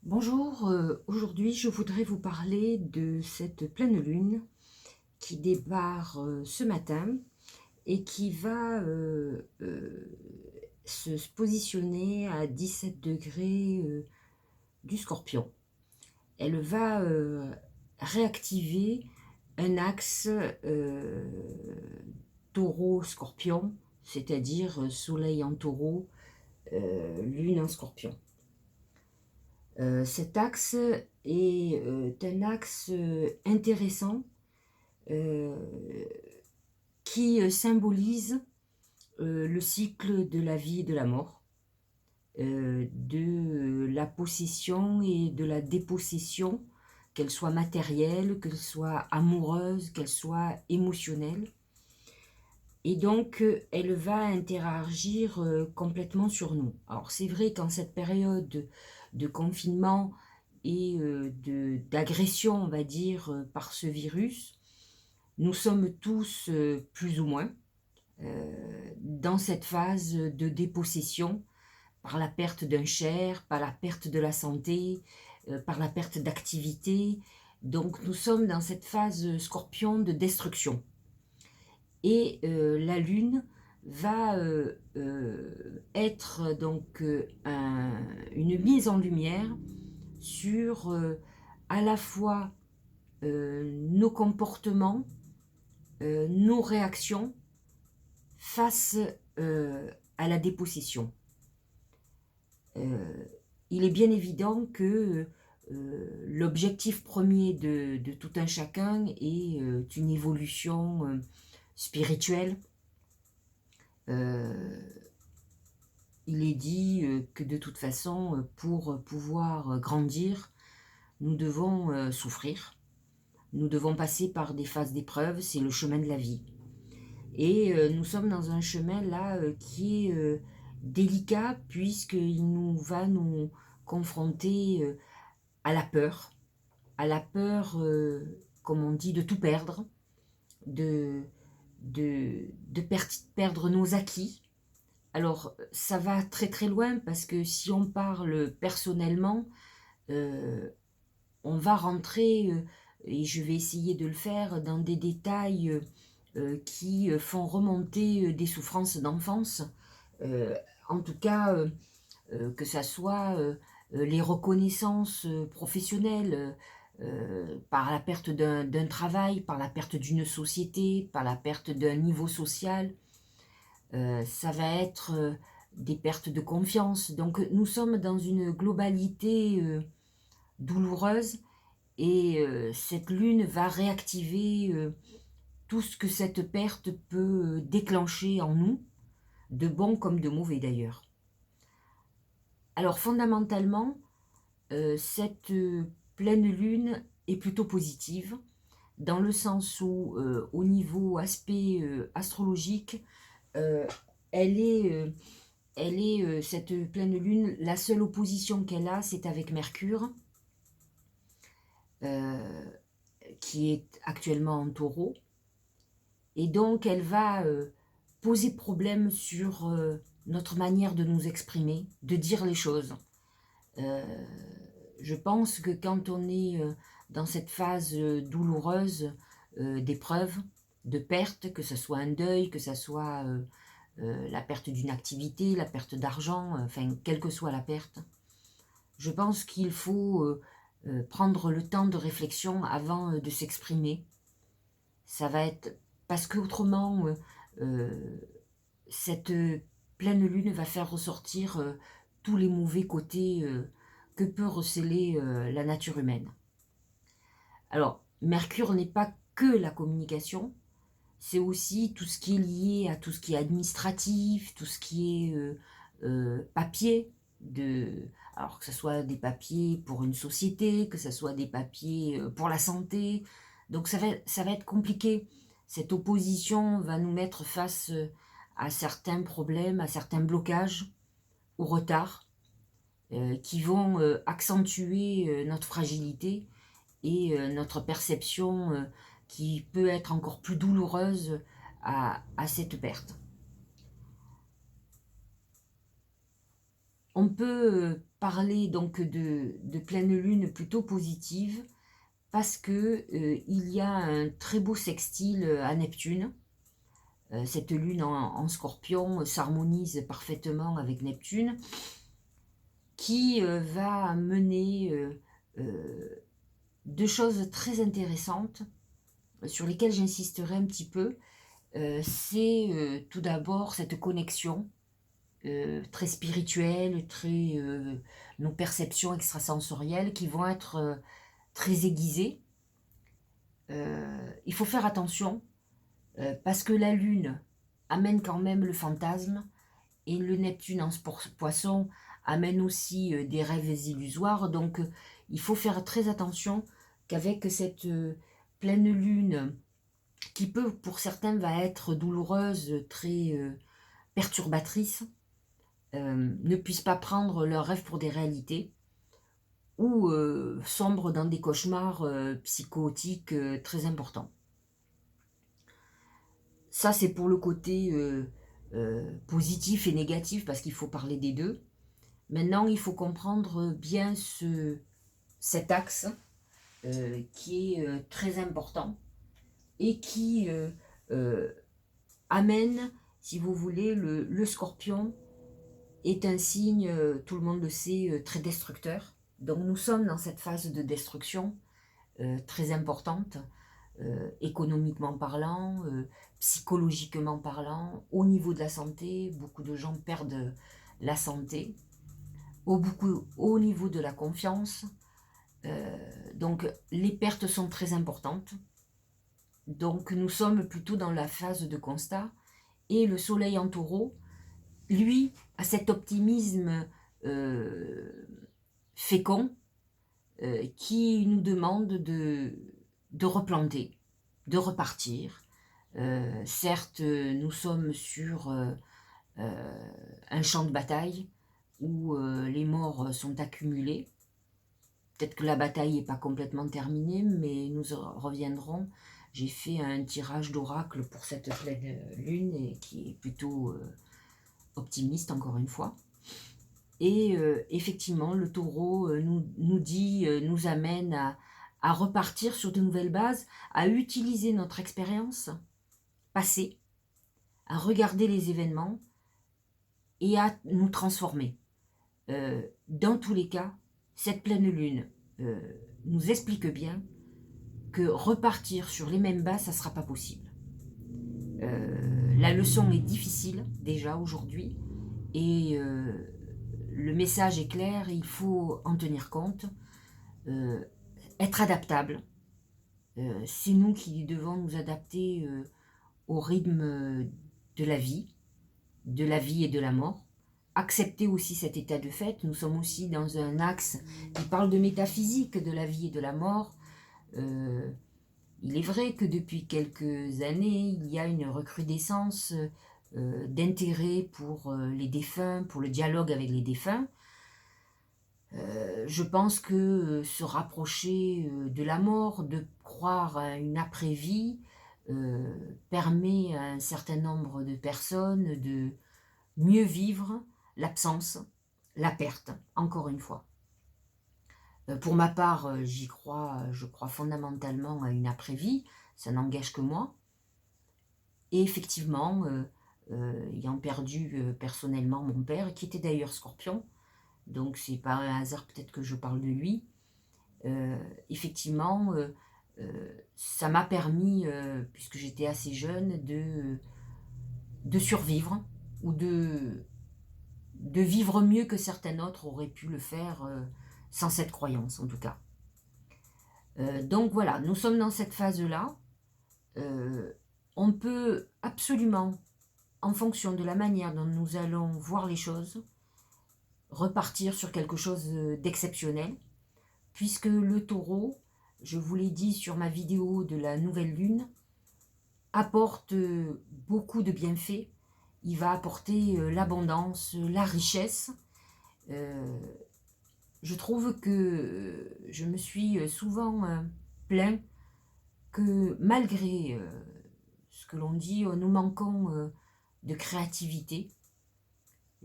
Bonjour, aujourd'hui je voudrais vous parler de cette pleine lune qui débarre ce matin et qui va se positionner à 17 degrés du Scorpion. Elle va réactiver un axe taureau-scorpion, c'est-à-dire soleil en taureau, lune en scorpion. Cet axe est un axe intéressant euh, qui symbolise le cycle de la vie et de la mort, de la possession et de la dépossession, qu'elle soit matérielle, qu'elle soit amoureuse, qu'elle soit émotionnelle. Et donc, elle va interagir complètement sur nous. Alors, c'est vrai qu'en cette période de confinement et d'agression, on va dire, par ce virus, nous sommes tous, plus ou moins, dans cette phase de dépossession par la perte d'un cher, par la perte de la santé, par la perte d'activité. Donc, nous sommes dans cette phase scorpion de destruction. Et la lune va être donc une mise en lumière sur à la fois nos comportements, nos réactions face à la dépossession. Il est bien évident que l'objectif premier de tout un chacun est une évolution spirituelle. Euh, il est dit que de toute façon, pour pouvoir grandir, nous devons souffrir. Nous devons passer par des phases d'épreuve, c'est le chemin de la vie. Et nous sommes dans un chemin là qui est délicat puisqu'il nous va nous confronter à la peur, comme on dit, de tout perdre, de, de perdre nos acquis. Alors, ça va très très loin parce que si on parle personnellement, euh, on va rentrer, et je vais essayer de le faire, dans des détails qui font remonter des souffrances d'enfance. Euh, En tout cas, que ça soit les reconnaissances professionnelles, par la perte d'un travail, par la perte d'une société, par la perte d'un niveau social. Ça va être des pertes de confiance. Donc nous sommes dans une globalité douloureuse et cette lune va réactiver tout ce que cette perte peut déclencher en nous, de bon comme de mauvais d'ailleurs. Alors fondamentalement, cette pleine lune est plutôt positive, dans le sens où, au niveau aspect astrologique, euh, elle est, cette pleine lune, la seule opposition qu'elle a, c'est avec Mercure, euh, qui est actuellement en taureau. Et donc, elle va poser problème sur notre manière de nous exprimer, de dire les choses. Euh, je pense que quand on est dans cette phase douloureuse d'épreuve, de perte, que ce soit un deuil, que ce soit la perte d'une activité, la perte d'argent, enfin, quelle que soit la perte, je pense qu'il faut prendre le temps de réflexion avant de s'exprimer. Ça va être parce qu'autrement, euh, cette pleine lune va faire ressortir tous les mauvais côtés que peut receler la nature humaine. Alors, Mercure n'est pas que la communication, c'est aussi tout ce qui est lié à tout ce qui est administratif, tout ce qui est papier, alors que ce soit des papiers pour une société, que ce soit des papiers pour la santé. Donc ça va être compliqué. Cette opposition va nous mettre face à certains problèmes, à certains blocages ou retards qui vont accentuer notre fragilité et notre perception qui peut être encore plus douloureuse à cette perte. On peut parler donc de pleine lune plutôt positive parce que il y a un très beau sextile à Neptune. Cette lune en Scorpion s'harmonise parfaitement avec Neptune, qui va mener deux choses très intéressantes sur lesquelles j'insisterai un petit peu. C'est tout d'abord cette connexion très spirituelle, nos perceptions extrasensorielles qui vont être très aiguisées. Il faut faire attention parce que la Lune amène quand même le fantasme et le Neptune en poisson amène aussi des rêves illusoires. Donc il faut faire très attention qu'avec cette pleine Lune, qui peut pour certains va être douloureuse, très perturbatrice, ne puissent pas prendre leurs rêves pour des réalités ou sombrent dans des cauchemars psychotiques très importants. Ça, c'est pour le côté positif et négatif, parce qu'il faut parler des deux. Maintenant, il faut comprendre bien cet axe qui est très important et qui amène, si vous voulez, le scorpion est un signe, tout le monde le sait, très destructeur. Donc nous sommes dans cette phase de destruction très importante, économiquement parlant, psychologiquement parlant, au niveau de la santé. Beaucoup de gens perdent la santé, au niveau de la confiance. Donc les pertes sont très importantes. Donc nous sommes plutôt dans la phase de constat. Et le soleil en taureau, lui, a cet optimisme fécond qui nous demande de replanter, de repartir. Certes, nous sommes sur un champ de bataille où les morts sont accumulés. Peut-être que la bataille n'est pas complètement terminée, mais nous reviendrons. J'ai fait un tirage d'oracle pour cette pleine lune et qui est plutôt optimiste, encore une fois. Et effectivement, le taureau nous dit, nous amène à repartir sur de nouvelles bases, à utiliser notre expérience passée, à regarder les événements et à nous transformer. Dans tous les cas, cette pleine lune nous explique bien que repartir sur les mêmes bases, ça ne sera pas possible. La leçon est difficile déjà aujourd'hui et le message est clair, il faut en tenir compte, être adaptable. C'est nous qui devons nous adapter au rythme de la vie et de la mort. Accepter aussi cet état de fait. Nous sommes aussi dans un axe qui parle de métaphysique de la vie et de la mort. Il est vrai que depuis quelques années, il y a une recrudescence d'intérêt pour les défunts, pour le dialogue avec les défunts. Je pense que se rapprocher de la mort, de croire à une après-vie, permet à un certain nombre de personnes de mieux vivre l'absence, la perte, encore une fois. Pour ma part, j'y crois, je crois fondamentalement à une après-vie, ça n'engage que moi. Et effectivement, ayant perdu personnellement mon père, qui était d'ailleurs Scorpion, donc c'est pas un hasard peut-être que je parle de lui, effectivement, ça m'a permis, puisque j'étais assez jeune, de survivre ou de vivre mieux que certains autres auraient pu le faire sans cette croyance en tout cas. Donc voilà, nous sommes dans cette phase-là. On peut absolument, en fonction de la manière dont nous allons voir les choses, repartir sur quelque chose d'exceptionnel, puisque le taureau, je vous l'ai dit sur ma vidéo de la nouvelle lune, apporte beaucoup de bienfaits. Il va apporter l'abondance, la richesse. Je trouve que je me suis souvent plaint que malgré ce que l'on dit, nous manquons de créativité.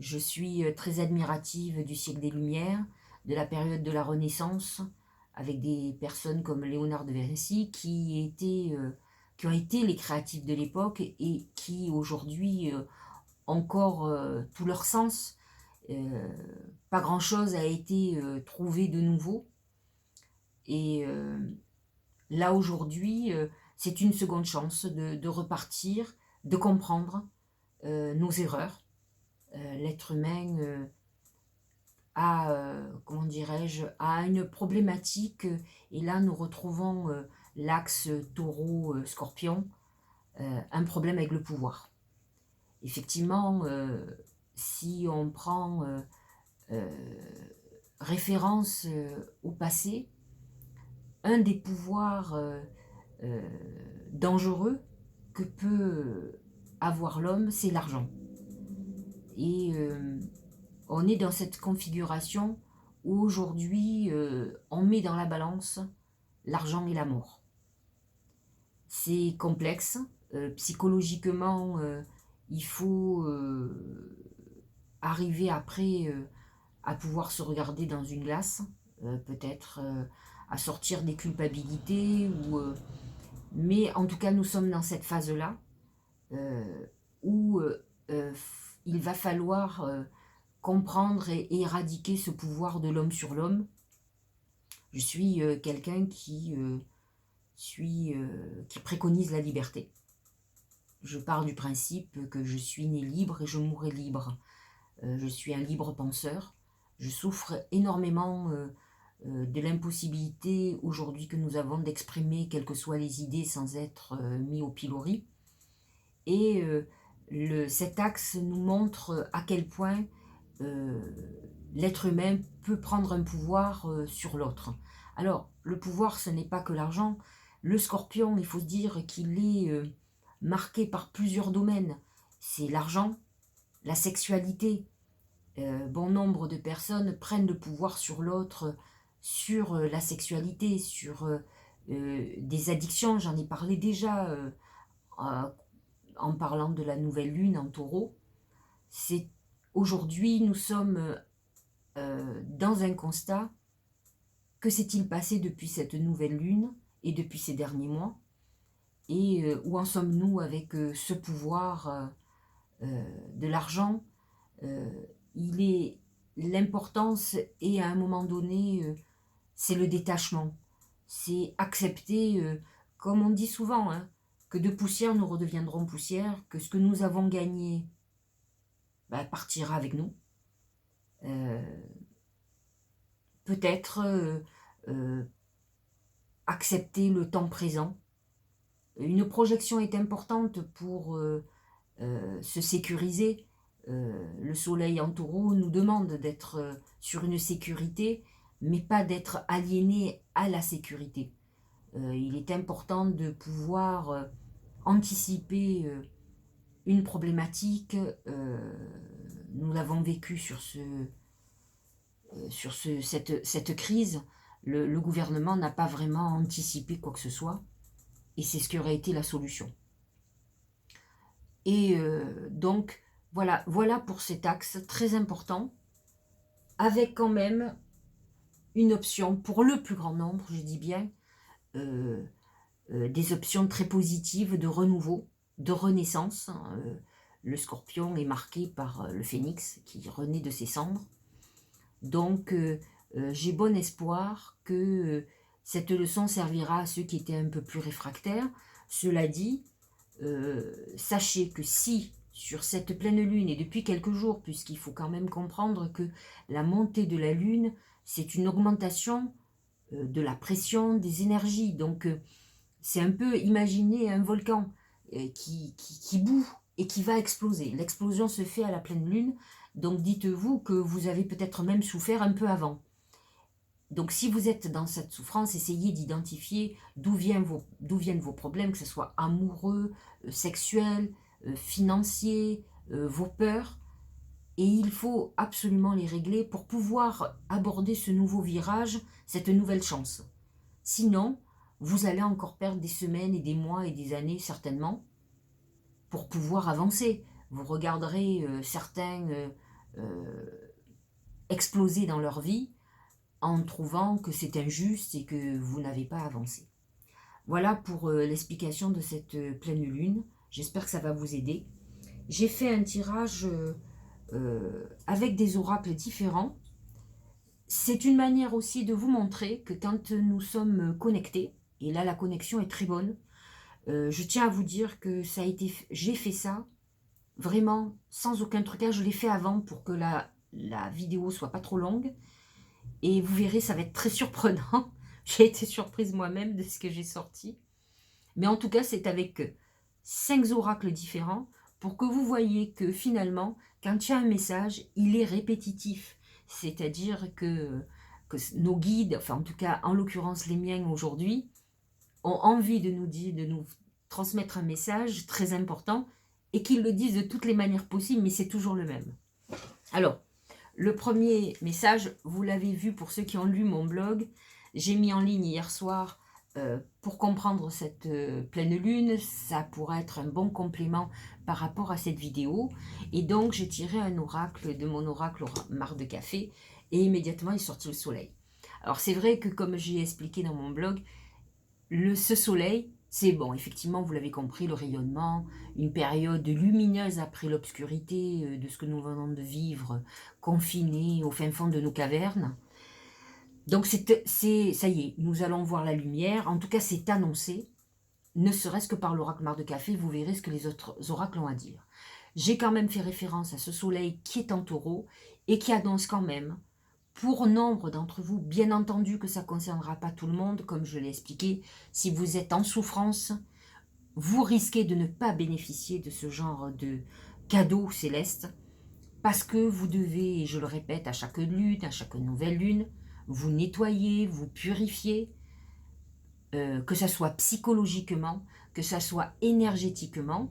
Je suis très admirative du siècle des Lumières, de la période de la Renaissance, avec des personnes comme Léonard de Vinci qui ont été les créatifs de l'époque et qui aujourd'hui encore tout leur sens. Euh, Pas grand-chose a été trouvé de nouveau. Et là aujourd'hui, c'est une seconde chance de repartir, de comprendre nos erreurs. L'être humain comment dirais-je, a une problématique, et là nous retrouvons l'axe taureau-scorpion, un problème avec le pouvoir. Effectivement, si on prend référence au passé, un des pouvoirs euh, dangereux que peut avoir l'homme, c'est l'argent. Et on est dans cette configuration où aujourd'hui on met dans la balance l'argent et la mort. C'est complexe, psychologiquement il faut arriver après à pouvoir se regarder dans une glace, peut-être à sortir des culpabilités, mais en tout cas nous sommes dans cette phase-là où il va falloir comprendre et éradiquer ce pouvoir de l'homme sur l'homme. Je suis quelqu'un qui préconise la liberté. Je pars du principe que je suis né libre et je mourrai libre. Je suis un libre penseur. Je souffre énormément de l'impossibilité aujourd'hui que nous avons d'exprimer quelles que soient les idées sans être mis au pilori. Et cet axe nous montre à quel point l'être humain peut prendre un pouvoir sur l'autre. Alors, le pouvoir, ce n'est pas que l'argent. Le scorpion, il faut se dire qu'il est marqué par plusieurs domaines. C'est l'argent, la sexualité. Bon nombre de personnes prennent le pouvoir sur l'autre, sur la sexualité, sur des addictions. J'en ai parlé déjà en parlant de la nouvelle lune en taureau. Aujourd'hui, nous sommes dans un constat. Que s'est-il passé depuis cette nouvelle lune et depuis ces derniers mois? Et où en sommes-nous avec ce pouvoir de l'argent? L'importance est à un moment donné, c'est le détachement. C'est accepter, comme on dit souvent, hein, que de poussière nous redeviendrons poussière, que ce que nous avons gagné partira avec nous. Peut-être accepter le temps présent. Une projection est importante pour se sécuriser. Le soleil en taureau nous demande d'être sur une sécurité, mais pas d'être aliéné à la sécurité. Il est important de pouvoir anticiper une problématique. Nous l'avons vécu sur cette crise. Le gouvernement n'a pas vraiment anticipé quoi que ce soit, et c'est ce qui aurait été la solution. Et donc, voilà pour cet axe très important, avec quand même une option pour le plus grand nombre, je dis bien, des options très positives de renouveau, de renaissance. Le scorpion est marqué par le phénix qui renaît de ses cendres. Donc, j'ai bon espoir que cette leçon servira à ceux qui étaient un peu plus réfractaires. Cela dit, sachez que si, sur cette pleine lune, et depuis quelques jours, puisqu'il faut quand même comprendre que la montée de la lune, c'est une augmentation de la pression des énergies. Donc, c'est un peu imaginer un volcan qui bout et qui va exploser. L'explosion se fait à la pleine lune, donc dites-vous que vous avez peut-être même souffert un peu avant. Donc si vous êtes dans cette souffrance, essayez d'identifier d'où viennent vos problèmes, que ce soit amoureux, sexuels, financiers, vos peurs. Et il faut absolument les régler pour pouvoir aborder ce nouveau virage, cette nouvelle chance. Sinon, vous allez encore perdre des semaines et des mois et des années certainement pour pouvoir avancer. Vous regarderez certains exploser dans leur vie en trouvant que c'est injuste et que vous n'avez pas avancé. Voilà pour l'explication de cette pleine lune. J'espère que ça va vous aider. J'ai fait un tirage avec des oracles différents. C'est une manière aussi de vous montrer que quand nous sommes connectés, et là la connexion est très bonne, je tiens à vous dire que j'ai fait ça vraiment sans aucun trucage. Je l'ai fait avant pour que la vidéo soit pas trop longue. Et vous verrez, ça va être très surprenant. J'ai été surprise moi-même de ce que j'ai sorti. Mais en tout cas, c'est avec 5 oracles différents pour que vous voyez que finalement, quand il y a un message, il est répétitif. C'est-à-dire que nos guides, enfin en tout cas en l'occurrence les miens aujourd'hui, ont envie de nous dire, de nous transmettre un message très important et qu'ils le disent de toutes les manières possibles, mais c'est toujours le même. Alors, le premier message, vous l'avez vu pour ceux qui ont lu mon blog, j'ai mis en ligne hier soir pour comprendre cette pleine lune, ça pourrait être un bon complément par rapport à cette vidéo. Et donc, j'ai tiré un oracle de mon oracle marc de café et immédiatement, il est sorti le soleil. Alors, c'est vrai que comme j'ai expliqué dans mon blog, ce soleil, c'est bon, effectivement, vous l'avez compris, le rayonnement, une période lumineuse après l'obscurité de ce que nous venons de vivre, confinés au fin fond de nos cavernes. Donc, ça y est, nous allons voir la lumière. En tout cas, c'est annoncé, ne serait-ce que par l'oracle marc de café, vous verrez ce que les autres oracles ont à dire. J'ai quand même fait référence à ce soleil qui est en taureau et qui annonce quand même, pour nombre d'entre vous, bien entendu que ça ne concernera pas tout le monde, comme je l'ai expliqué, si vous êtes en souffrance, vous risquez de ne pas bénéficier de ce genre de cadeau céleste, parce que vous devez, et je le répète, à chaque lune, à chaque nouvelle lune, vous nettoyer, vous purifier, que ça soit psychologiquement, que ça soit énergétiquement.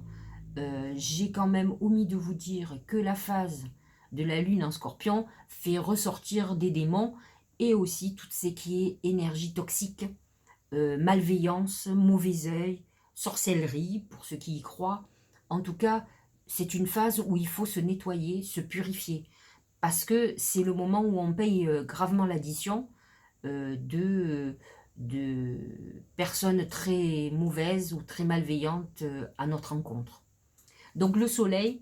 J'ai quand même omis de vous dire que la phase de la lune en scorpion fait ressortir des démons et aussi tout ce qui est énergie toxique, malveillance, mauvais œil, sorcellerie, pour ceux qui y croient. En tout cas, c'est une phase où il faut se nettoyer, se purifier, parce que c'est le moment où on paye gravement l'addition de personnes très mauvaises ou très malveillantes à notre encontre. Donc le soleil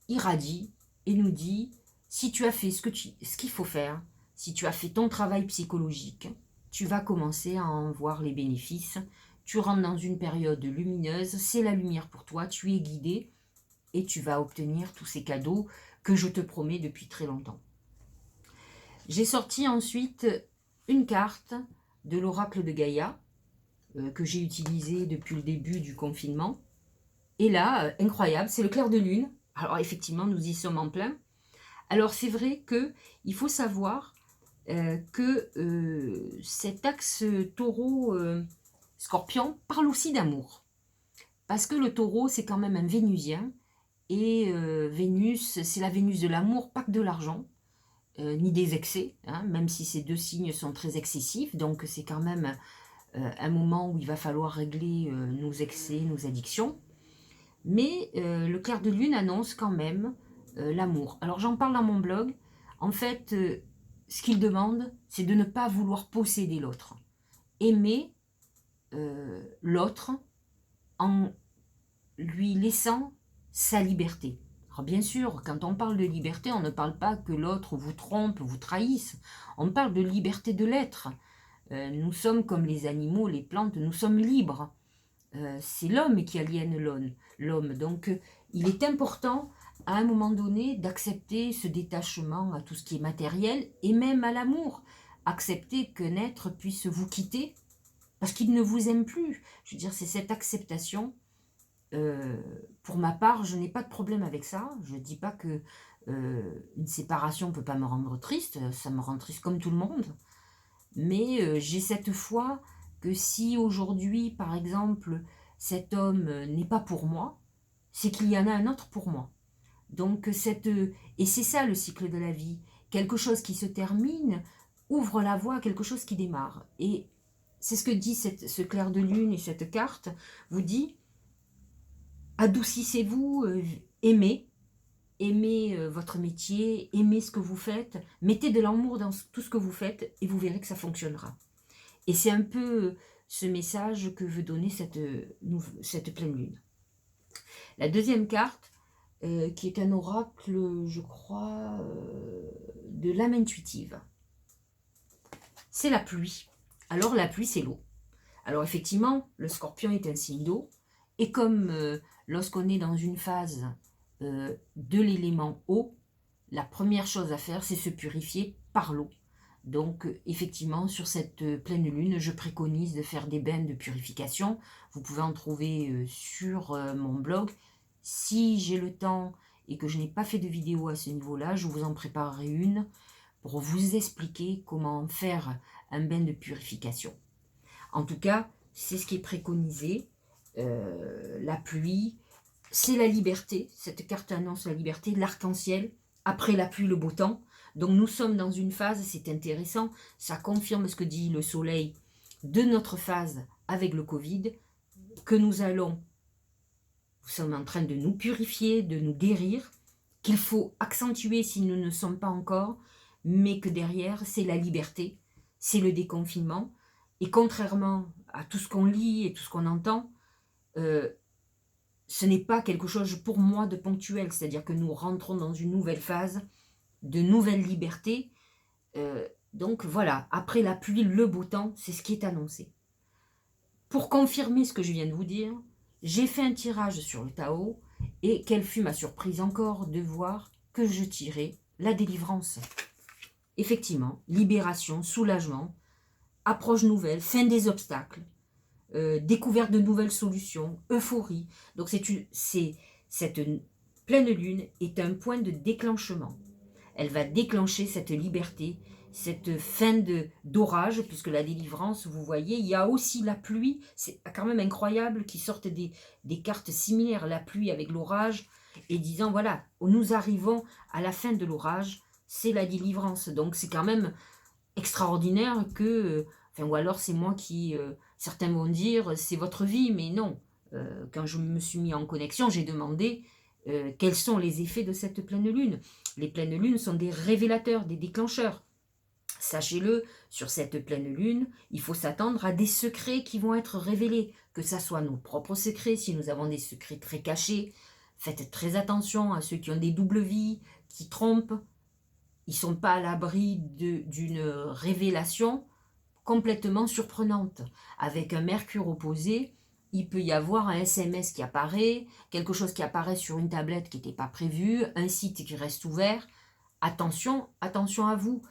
irradie et nous dit, si tu as fait ce qu'il faut faire, si tu as fait ton travail psychologique, tu vas commencer à en voir les bénéfices. Tu rentres dans une période lumineuse, c'est la lumière pour toi, tu es guidé et tu vas obtenir tous ces cadeaux que je te promets depuis très longtemps. J'ai sorti ensuite une carte de l'oracle de Gaïa que j'ai utilisé depuis le début du confinement. Et là, incroyable, c'est le clair de lune. Alors effectivement, nous y sommes en plein. Alors c'est vrai qu'il faut savoir que cet axe taureau-scorpion parle aussi d'amour. Parce que le taureau, c'est quand même un vénusien. Et Vénus, c'est la Vénus de l'amour, pas que de l'argent, ni des excès, hein, même si ces deux signes sont très excessifs. Donc c'est quand même un moment où il va falloir régler nos excès, nos addictions. Mais le clair de lune annonce quand même l'amour. Alors j'en parle dans mon blog. En fait, ce qu'il demande, c'est de ne pas vouloir posséder l'autre. Aimer l'autre en lui laissant sa liberté. Alors bien sûr, quand on parle de liberté, on ne parle pas que l'autre vous trompe, vous trahisse. On parle de liberté de l'être. Nous sommes comme les animaux, les plantes, nous sommes libres. C'est l'homme qui aliène l'homme. Donc, il est important, à un moment donné, d'accepter ce détachement à tout ce qui est matériel et même à l'amour. Accepter qu'un être puisse vous quitter parce qu'il ne vous aime plus. Je veux dire, c'est cette acceptation. Pour ma part, je n'ai pas de problème avec ça. Je ne dis pas que une séparation ne peut pas me rendre triste. Ça me rend triste comme tout le monde. Mais j'ai cette foi que si aujourd'hui, par exemple, cet homme n'est pas pour moi, c'est qu'il y en a un autre pour moi. Donc, et c'est ça le cycle de la vie. Quelque chose qui se termine ouvre la voie à quelque chose qui démarre. Et c'est ce que dit ce clair de lune et cette carte, vous dit, adoucissez-vous, aimez, aimez votre métier, aimez ce que vous faites, mettez de l'amour dans tout ce que vous faites et vous verrez que ça fonctionnera. Et c'est un peu ce message que veut donner cette pleine lune. La deuxième carte, qui est un oracle, je crois, de l'âme intuitive. C'est la pluie. Alors la pluie, c'est l'eau. Alors effectivement, le scorpion est un signe d'eau, et comme lorsqu'on est dans une phase de l'élément eau, la première chose à faire, c'est se purifier par l'eau. Donc effectivement, sur cette pleine lune, je préconise de faire des bains de purification. Vous pouvez en trouver sur mon blog. Si j'ai le temps et que je n'ai pas fait de vidéo à ce niveau-là, je vous en préparerai une pour vous expliquer comment faire un bain de purification. En tout cas, c'est ce qui est préconisé. La pluie, c'est la liberté. Cette carte annonce la liberté, l'arc-en-ciel. Après la pluie, le beau temps. Donc nous sommes dans une phase, c'est intéressant, ça confirme ce que dit le soleil de notre phase avec le Covid, que nous sommes en train de nous purifier, de nous guérir, qu'il faut accentuer si nous ne sommes pas encore, mais que derrière, c'est la liberté, c'est le déconfinement. Et contrairement à tout ce qu'on lit et tout ce qu'on entend, ce n'est pas quelque chose pour moi de ponctuel, c'est-à-dire que nous rentrons dans une nouvelle phase, de nouvelles libertés. Donc voilà, après la pluie, le beau temps, c'est ce qui est annoncé. Pour confirmer ce que je viens de vous dire, j'ai fait un tirage sur le Tao, et quelle fut ma surprise encore de voir que je tirais la délivrance. Effectivement, libération, soulagement, approche nouvelle, fin des obstacles, découverte de nouvelles solutions, euphorie. Donc cette pleine lune est un point de déclenchement. Elle va déclencher cette liberté, cette fin d'orage, puisque la délivrance, vous voyez, il y a aussi la pluie. C'est quand même incroyable qu'ils sortent des cartes similaires, la pluie avec l'orage, et disant, voilà, nous arrivons à la fin de l'orage, c'est la délivrance. Donc c'est quand même extraordinaire que, ou alors c'est moi qui, certains vont dire, c'est votre vie, mais non. Quand je me suis mis en connexion, j'ai demandé quels sont les effets de cette pleine lune. Les pleines lunes sont des révélateurs, des déclencheurs. Sachez-le, sur cette pleine lune, il faut s'attendre à des secrets qui vont être révélés, que ce soit nos propres secrets, si nous avons des secrets très cachés. Faites très attention à ceux qui ont des doubles vies, qui trompent. Ils ne sont pas à l'abri d'une révélation complètement surprenante. Avec un Mercure opposé, il peut y avoir un SMS qui apparaît, quelque chose qui apparaît sur une tablette qui n'était pas prévu, un site qui reste ouvert. Attention, attention à vous,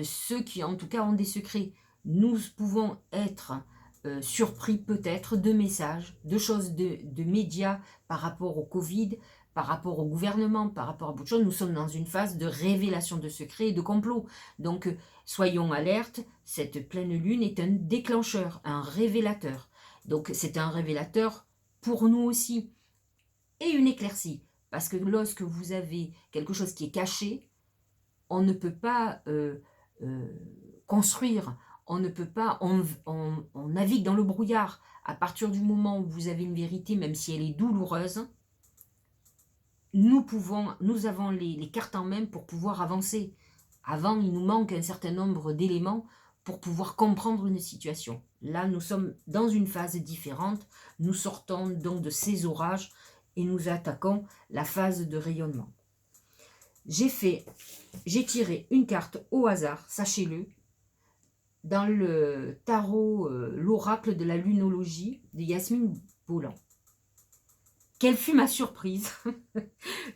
ceux qui en tout cas ont des secrets. Nous pouvons être surpris peut-être de messages, de choses de médias par rapport au Covid, par rapport au gouvernement, par rapport à beaucoup de choses. Nous sommes dans une phase de révélation de secrets et de complots. Donc soyons alertes, cette pleine lune est un déclencheur, un révélateur. Donc c'est un révélateur pour nous aussi. Et une éclaircie. Parce que lorsque vous avez quelque chose qui est caché, on ne peut pas construire, on ne peut pas, on navigue dans le brouillard. À partir du moment où vous avez une vérité, même si elle est douloureuse, nous avons les cartes en main pour pouvoir avancer. Avant, il nous manque un certain nombre d'éléments pour pouvoir comprendre une situation. Là, nous sommes dans une phase différente. Nous sortons donc de ces orages et nous attaquons la phase de rayonnement. J'ai tiré une carte au hasard, sachez-le, dans le tarot, l'oracle de la lunologie de Yasmine Bolan. Quelle fut ma surprise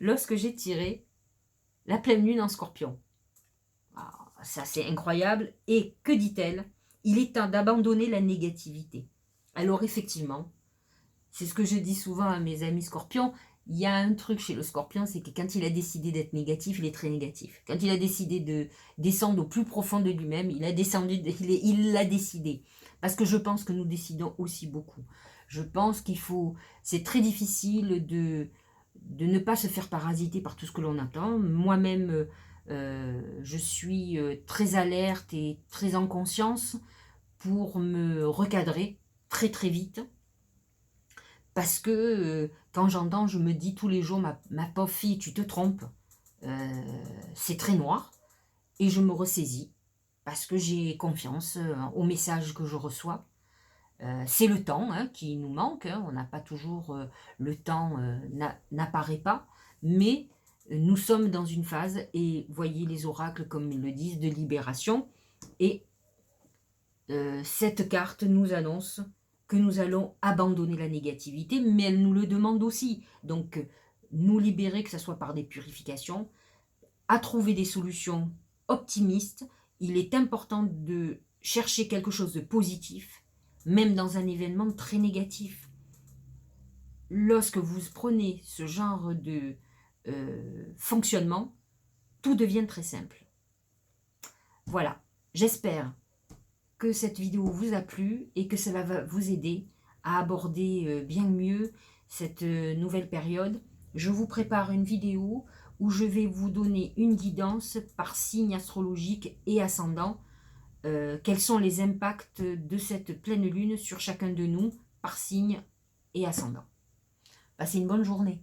lorsque j'ai tiré la pleine lune en Scorpion. Ah, ça c'est incroyable. Et que dit-elle? Il est temps d'abandonner la négativité. Alors effectivement, c'est ce que je dis souvent à mes amis Scorpions, il y a un truc chez le Scorpion, c'est que quand il a décidé d'être négatif, il est très négatif. Quand il a décidé de descendre au plus profond de lui-même, il l'a décidé. Parce que je pense que nous décidons aussi beaucoup. Je pense c'est très difficile de ne pas se faire parasiter par tout ce que l'on entend. Moi-même, je suis très alerte et très en conscience pour me recadrer très très vite. parce que quand j'entends, je me dis tous les jours, ma pauvre fille, tu te trompes, c'est très noir, et je me ressaisis, parce que j'ai confiance aux messages que je reçois. C'est le temps hein, qui nous manque, hein, on n'a pas toujours, le temps n'apparaît pas, mais nous sommes dans une phase, et voyez les oracles comme ils le disent, de libération, et cette carte nous annonce que nous allons abandonner la négativité, mais elle nous le demande aussi. Donc, nous libérer, que ce soit par des purifications, à trouver des solutions optimistes. Il est important de chercher quelque chose de positif, même dans un événement très négatif. Lorsque vous prenez ce genre de fonctionnement, tout devient très simple. Voilà, j'espère que cette vidéo vous a plu et que cela va vous aider à aborder bien mieux cette nouvelle période. Je vous prépare une vidéo où je vais vous donner une guidance par signe astrologique et ascendant. Quels sont les impacts de cette pleine lune sur chacun de nous par signe et ascendant. Passez une bonne journée.